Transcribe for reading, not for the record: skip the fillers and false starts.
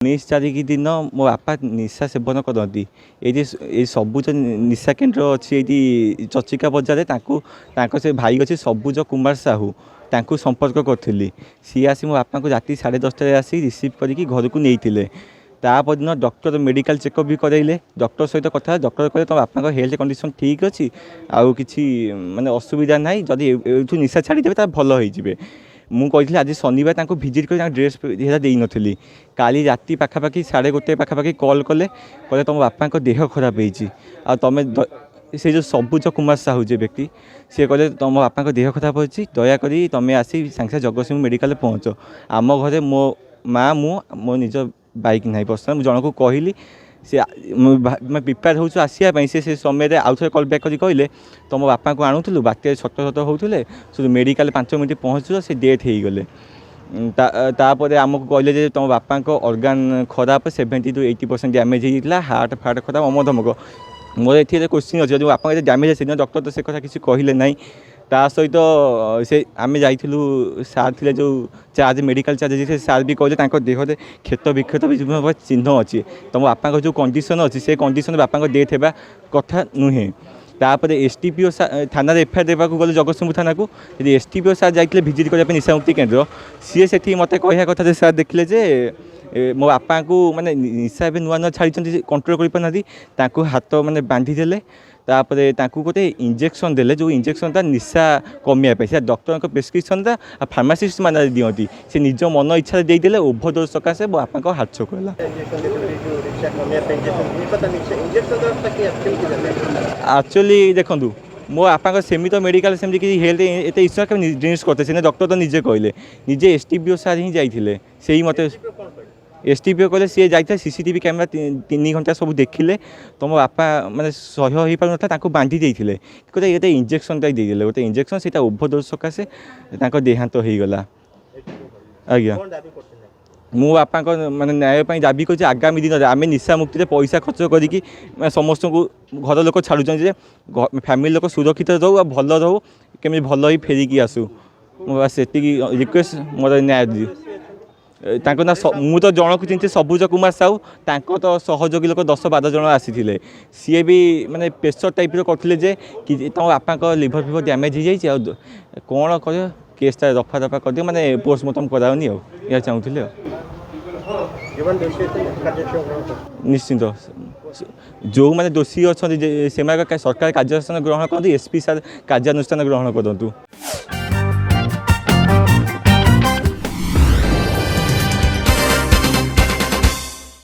19 तारिख दिन मो बापा निशा सेवन करती ये सबुज निशा केन्द्र अच्छी ये चचिका बजार से भाई अच्छे सबुज कुमार साहू तांको संपर्क करी सी आसी मो बापा को राति 10:30 आसी रिसीव करके घर को नहीं तापर दिन डॉक्टर मेडिकल चेकअप भी कराइले डॉक्टर सहित कथा डॉक्टर कहले तुम बापा हेल्थ कंडीशन ठीक अच्छी आउ कि माने असुविधा ना जदि निशा छाड़ीदेवे तो भल हो मुझे आज शनिवार भिजिट कर ड्रेस दे नी काली राति पाखापाखि 1:30 पाखापाखि कॉल कले कहले तुम बापा देह खराब हो तुम से जो सबुज कुमार साहू जे व्यक्ति सी कहले तुम बापा देह खराब हो दयाकोरी तुम आसी सागे जगतसिंह मेडिकल पहुँच आम घरे मो माँ मो निज बाइक ना पर्सनल जन को कहली सी मैं प्रिपेयर हो आसापी से समय आउ थे कल बैक कर कहले तुम बापा को आणुलु बात्या छट होते से मेडिकल 5 मिनट पहुँचल से डेथ हो गले तापर आमको कहले तुम बापा ऑर्गन खराब 70 to 80% डैमेज होता हार्ट फार्ट खराब अमधमक मोर ये क्वेश्चन अच्छे जो बापा डैमेज आसे डॉक्टर तो से कथा किसी कहले ना ता सहित से आम जाइलु सार थे जो चार्ज मेडिकल चार्ज सार भी कहले देहरे क्षत विक्षत भी चिन्ह अच्छी तुम बापा जो कंडीशन अच्छी से कंडीशन बापा डेथ होगा कथा नुहे तापर एसटीपीओ थाना एफआईआर देवाक गले जगतसिंहपुर थाना को एसटीपीओ सार जाइए भिजिट करने निशामुक्ति केन्द्र सी से मत कह कथा सार देखले जे मो बापा को माने निशा नुआ नुआ छाड़ी कंट्रोल कर हाथ माने बांधी देले तापर गोटे इंजेक्शन देले जो इंजेक्शन था निशा कमिया से डॉक्टर प्रेस्क्रिप्शन था फार्मासीस्ट मैंने दिखती से निज मन इच्छा देदेले ओभरडोज सकाशे बापा हार्ट चोक है एक्चुअली देखूँ मो बापा सेमी तो मेडिकल सेमती किसी हेल्थ एत इश्यू ड्रिंक्स करते डॉक्टर तो निजे कहले निजे एसटीपीओ सार ही जाइए से मत एसटीपीओ कहले सी जाता सीसीटीवी कैमेरा 3 घंटा सब देखिले तुम बापा माने सह्य हो पार ना बांधी देते गोटे इंजेक्शन देदेले गोटे इंजेक्शन से ओभरडोज सकाशे देहांत हो गला आज्ञा मो बापा माने न्याय दाबी कर आगामी दिन में आम निशा मुक्ति पैसा खर्च करी समस्त को घर लोक छाड़ुचे फैमिली लोक सुरक्षित रो भल रो केमी भल ही फेरिकी आसू से रिक्वेस्ट मोर न्याय दी ना मु तो जन को चिंती सबुज कुमार साहू तो सहयोगी लोक 10-12 जन आसी सी भी माने प्रेसर टाइप करते कि तुम बापा लिभर फिभर डैमेज हो जाए कौन कर केसटा रफा दफा कर माने पोस्टमार्टम कराऊनी या चाहूले निश्चिंत जो मैंने दोषी अच्छा से सरकार कार्यानुष्ठान ग्रहण करते एसपी सार कार्यानुष्ठान ग्रहण करूँ।